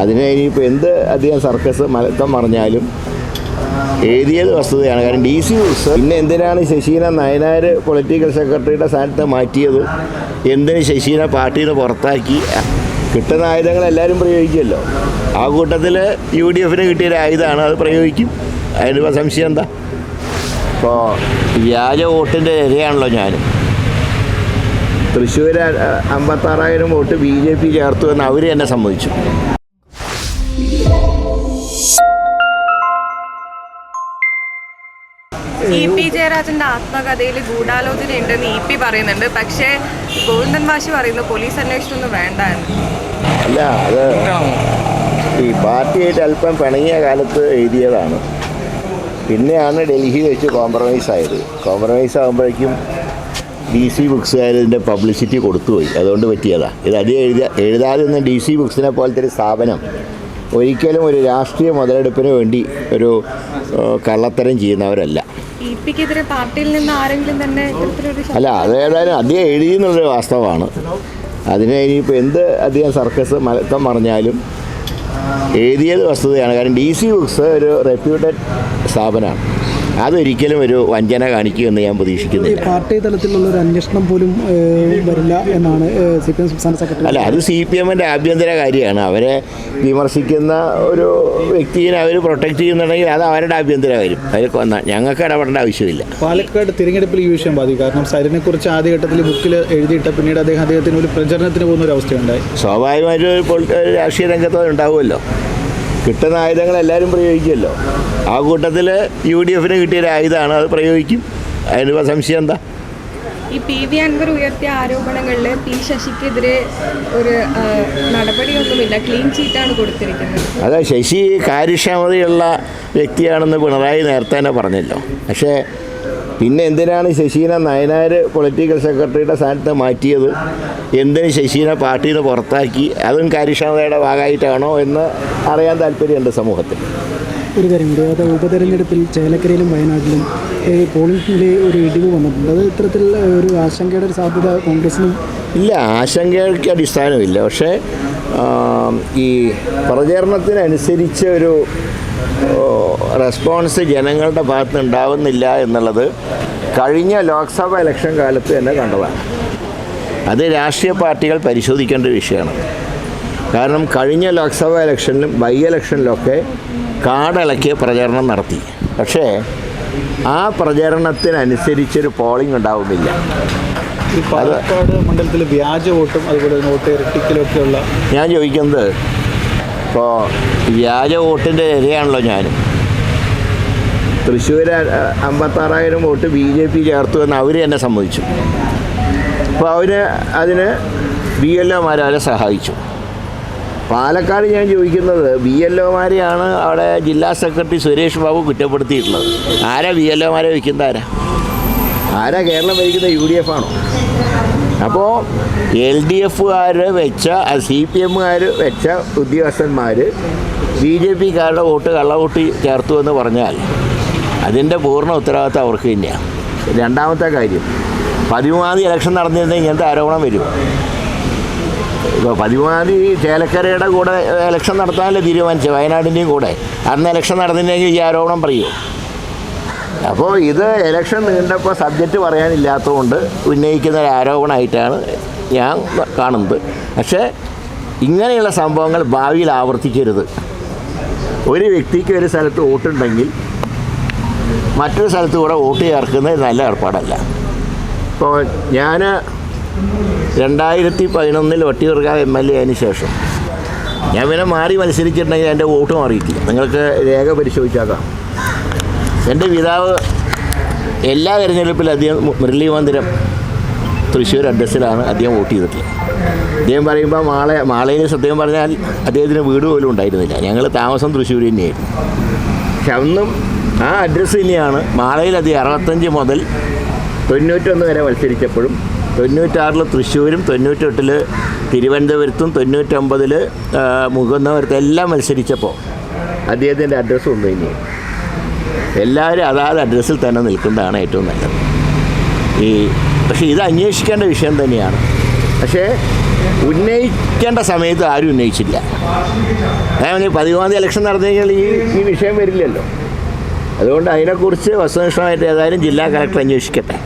അതിന് ഇനിയിപ്പോൾ എന്ത് അധികം സർക്കസ് മലക്കം പറഞ്ഞാലും എഴുതിയത് വസ്തുതയാണ്. കാരണം DC ബുക്സ് പിന്നെ എന്തിനാണ് ശശീനെ നയനാർ പൊളിറ്റിക്കൽ സെക്രട്ടറിയുടെ സ്ഥാനത്ത് മാറ്റിയത്, എന്തിന് ശശീനെ പാർട്ടിയിൽ നിന്ന് പുറത്താക്കി? കിട്ടുന്ന ആയുധങ്ങൾ എല്ലാവരും പ്രയോഗിക്കുമല്ലോ. ആ കൂട്ടത്തിൽ UDFന് കിട്ടിയൊരു ആയുധമാണ്, അത് പ്രയോഗിക്കും. അതിനിപ്പോൾ സംശയം എന്താ? ഇപ്പോൾ വ്യാജ വോട്ടിൻ്റെ ഇരയാണല്ലോ ഞാൻ. തൃശ്ശൂർ 56,000 വോട്ട് BJP ചേർത്തു എന്ന് അവർ തന്നെ സമ്മതിച്ചു. EP ജയരാജന്റെ ആത്മകഥയിൽ ഗൂഢാലോചന ഉണ്ടെന്ന് EP പറയുന്നുണ്ട്. പക്ഷേ ഗോവിന്ദൻ മാഷ് പറയുന്നു പോലീസ് അന്വേഷണമൊന്നും വേണ്ടായിരുന്നു. അല്ല, അത് ഈ പാർട്ടിയായിട്ട് അല്പം പിണങ്ങിയ കാലത്ത് എഴുതിയതാണ്. പിന്നെയാണ് ഡൽഹിയിൽ വെച്ച് കോംപ്രമൈസ് ആയത്. കോംപ്രമൈസ് ആകുമ്പോഴേക്കും DC ബുക്സുകാർ ഇതിൻ്റെ പബ്ലിസിറ്റി കൊടുത്തുപോയി. അതുകൊണ്ട് പറ്റിയതാണ്. ഇത് അധികം എഴുതാതെ നിന്ന് DC ബുക്സിനെ പോലത്തെ ഒരു സ്ഥാപനം ഒരിക്കലും ഒരു രാഷ്ട്രീയ മുതലെടുപ്പിന് വേണ്ടി ഒരു കള്ളത്തരം ചെയ്യുന്നവരല്ല. EPക്കെതിരെ പാർട്ടിയിൽ നിന്ന് ആരെങ്കിലും തന്നെ അല്ല, അതേതായാലും അധികം എഴുതിയെന്നുള്ളൊരു വാസ്തവമാണ്. അതിന് ഇനിയിപ്പോൾ എന്ത് അധികം സർക്കസ് മലക്കം പറഞ്ഞാലും എഴുതിയത് വസ്തുതയാണ്. കാരണം DC ബുക്സ് ഒരു റെപ്യൂട്ടഡ് സ്ഥാപനമാണ്. അതൊരിക്കലും ഒരു വഞ്ചന കാണിക്കുമെന്ന് ഞാൻ പ്രതീക്ഷിക്കുന്നില്ല. പാർട്ടി തലത്തിലുള്ള ഒരു അന്വേഷണം പോലും വരില്ല എന്നാണ് CPM സംസ്ഥാന സെക്രട്ടറി. അല്ല, അത് CPMൻ്റെ ആഭ്യന്തര കാര്യമാണ്. അവരെ വിമർശിക്കുന്ന ഒരു വ്യക്തിയെ അവർ പ്രൊട്ടക്റ്റ് ചെയ്യുന്നുണ്ടെങ്കിൽ അത് അവരുടെ ആഭ്യന്തര കാര്യം. അതിൽ ഞങ്ങൾക്ക് ഇടപെടേണ്ട ആവശ്യമില്ല. പാലക്കാട് തിരഞ്ഞെടുപ്പിൽ ഈ വിഷയം ബാധിക്കും. കാരണം സരിനെക്കുറിച്ച് ആദ്യഘട്ടത്തിൽ ബുക്കിൽ എഴുതിയിട്ട പിന്നീട് അദ്ദേഹത്തിന് ഒരു പ്രചരണത്തിന് പോകുന്ന ഒരു അവസ്ഥയുണ്ടായി. സ്വാഭാവികമായിട്ടും ഒരു രാഷ്ട്രീയ രംഗത്ത് ഉണ്ടാവുമല്ലോ. കിട്ടുന്ന ആയുധങ്ങൾ എല്ലാവരും പ്രയോഗിക്കുമല്ലോ. ആ കൂട്ടത്തിൽ UDFന് കിട്ടിയൊരു ആയുധമാണ്, അത് പ്രയോഗിക്കും. അതിനിപ്പോൾ സംശയം എന്താ? ഈ PV അൻവർ ഉയർത്തിയ ആരോപണങ്ങളിൽ P ശശിക്കെതിരെ ഒരു നടപടിയൊന്നുമില്ല, ക്ലീൻ ചീറ്റാണ് കൊടുത്തിരിക്കുന്നത്. അതെ, ശശി കാര്യക്ഷമതയുള്ള വ്യക്തിയാണെന്ന് പിണറായി നേരത്തെ തന്നെ പറഞ്ഞല്ലോ. പക്ഷേ പിന്നെ എന്തിനാണ് ശശീനെ നയനാർ പൊളിറ്റിക്കൽ സെക്രട്ടറിയുടെ സ്ഥാനത്ത് മാറ്റിയത്, എന്തിന് ശശീനെ പാർട്ടിയിൽ നിന്ന് പുറത്താക്കി? അതും കാര്യക്ഷമതയുടെ ഭാഗമായിട്ടാണോ എന്ന് അറിയാൻ താല്പര്യമുണ്ട് സമൂഹത്തിൽ. ഒരു കാര്യം കൂടി, അത് ഉപതെരഞ്ഞെടുപ്പിൽ ചേലക്കരയിലും വയനാട്ടിലും പോളിംഗിൽ ഒരു ഇടിവ് വന്നിട്ടുണ്ട്. അത് ഇത്തരത്തിൽ ഒരു ആശങ്കയുടെ ഒരു സാധ്യത കോൺഗ്രസിനും ഇല്ല. ആശങ്കയ്ക്ക് അടിസ്ഥാനമില്ല. പക്ഷേ ഈ പ്രചരണത്തിനനുസരിച്ച് ഒരു റെസ്പോൺസ് ജനങ്ങളുടെ ഭാഗത്ത് ഉണ്ടാവുന്നില്ല എന്നുള്ളത് കഴിഞ്ഞ ലോക്സഭ ഇലക്ഷൻ കാലത്ത് തന്നെ കണ്ടതാണ്. അത് രാഷ്ട്രീയ പാർട്ടികൾ പരിശോധിക്കേണ്ട ഒരു വിഷയമാണ്. കാരണം കഴിഞ്ഞ ലോക്സഭ ഇലക്ഷനിലും ബൈ ഇലക്ഷനിലൊക്കെ കാടിളക്കിയ പ്രചരണം നടത്തി. പക്ഷേ ആ പ്രചരണത്തിനനുസരിച്ചൊരു പോളിംഗ് ഉണ്ടാവുന്നില്ല. ഈ പാലക്കാട് മണ്ഡലത്തിൽ വ്യാജ വോട്ടും അതുപോലെ വോട്ട് ഇരട്ടിക്കലൊക്കെയുള്ള ഞാൻ ചോദിക്കുന്നത്, ഇപ്പോൾ വ്യാജ വോട്ടിൻ്റെ ഇരയാണല്ലോ ഞാൻ. തൃശ്ശൂർ 56,000 വോട്ട് BJP ചേർത്തു എന്ന് അവർ തന്നെ സമ്മതിച്ചു. അപ്പോൾ അതിന് BLOമാർ അവരെ സഹായിച്ചു. പാലക്കാട് ഞാൻ ചോദിക്കുന്നത്, BLOമാരെയാണ് അവിടെ ജില്ലാ സെക്രട്ടറി സുരേഷ് ബാബു കുറ്റപ്പെടുത്തിയിട്ടുള്ളത്. ആരാ BLOമാരെ വയ്ക്കുന്നത്? ആരാ കേരളം ഭരിക്കുന്ന UDF ആണോ? അപ്പോൾ LDFകാർ വെച്ച CPMകാർ വെച്ച ഉദ്യോഗസ്ഥന്മാർ BJPക്കാരുടെ വോട്ട് കള്ളവോട്ട് ചേർത്തു എന്ന് പറഞ്ഞാൽ അതിൻ്റെ പൂർണ്ണ ഉത്തരവാദിത്തം അവർക്ക് തന്നെയാണ്. രണ്ടാമത്തെ കാര്യം, 13-ാം തീയതി ഇലക്ഷൻ നടന്നിരുന്നെങ്കിൽ ഇങ്ങനത്തെ ആരോപണം വരും. ഇപ്പോൾ 13-ാം തീയതി ചേലക്കരയുടെ കൂടെ ഇലക്ഷൻ നടത്താനല്ലേ തീരുമാനിച്ചത്, വയനാടിൻ്റെയും കൂടെ. അന്ന് ഇലക്ഷൻ നടന്നിട്ടുണ്ടെങ്കിൽ ഈ ആരോപണം പറയൂ. അപ്പോൾ ഇത് ഇലക്ഷൻ നീണ്ടപ്പോൾ സബ്ജക്റ്റ് പറയാനില്ലാത്തതുകൊണ്ട് ഉന്നയിക്കുന്ന ഒരു ആരോപണമായിട്ടാണ് ഞാൻ കാണുന്നത്. പക്ഷേ ഇങ്ങനെയുള്ള സംഭവങ്ങൾ ഭാവിയിൽ ആവർത്തിക്കരുത്. ഒരു വ്യക്തിക്ക് ഒരു സ്ഥലത്ത് വോട്ടുണ്ടെങ്കിൽ മറ്റൊരു സ്ഥലത്ത് കൂടെ വോട്ട് ചേർക്കുന്നത് നല്ല ഏർപ്പാടല്ല. ഇപ്പോൾ ഞാൻ 2011 വട്ടിയൂർക്കാവ് MLA ആയതിനു ശേഷം ഞാൻ പിന്നെ മാറി മത്സരിച്ചിട്ടുണ്ടെങ്കിൽ എൻ്റെ വോട്ട് മാറിയിട്ടില്ല. നിങ്ങൾക്ക് രേഖ പരിശോധിച്ചാക്കാം. എൻ്റെ പിതാവ് എല്ലാ തിരഞ്ഞെടുപ്പിലും അധികം മുരളി മന്ദിരം തൃശ്ശൂർ അഡ്രസ്സിലാണ് അധികം വോട്ട് ചെയ്തിട്ടുള്ളത്. അദ്ദേഹം പറയുമ്പോൾ മാളയിൽ സത്യം പറഞ്ഞാൽ അദ്ദേഹത്തിന് വീട് പോലും ഉണ്ടായിരുന്നില്ല. ഞങ്ങൾ താമസം തൃശ്ശൂർ തന്നെയായിരുന്നു. പക്ഷെ അന്നും ആ അഡ്രസ്സ് തന്നെയാണ്. മാളയിൽ അധികം 65 മുതൽ 91 വരെ മത്സരിച്ചപ്പോഴും 96 തൃശ്ശൂരും 98 തിരുവനന്തപുരത്തും 99 മുകുന്ദപുരത്തും എല്ലാം മത്സരിച്ചപ്പോൾ അദ്ദേഹത്തിൻ്റെ അഡ്രസ്സ് ഒന്ന് തന്നെയാണ്. എല്ലാവരും അതാത് അഡ്രസ്സിൽ തന്നെ നിൽക്കുന്നതാണ് ഏറ്റവും നല്ലത്. പക്ഷേ ഇത് അന്വേഷിക്കേണ്ട വിഷയം തന്നെയാണ്. പക്ഷേ ഉന്നയിക്കേണ്ട സമയത്ത് ആരും ഉന്നയിച്ചില്ല. അതായത് 13-ാം തീയതി ഇലക്ഷൻ നടന്നു കഴിഞ്ഞാൽ ഈ വിഷയം വരില്ലല്ലോ. അതുകൊണ്ട് അതിനെക്കുറിച്ച് വസ്തുനിഷ്ഠമായിട്ട് ഏതായാലും ജില്ലാ കളക്ടർ അന്വേഷിക്കട്ടെ.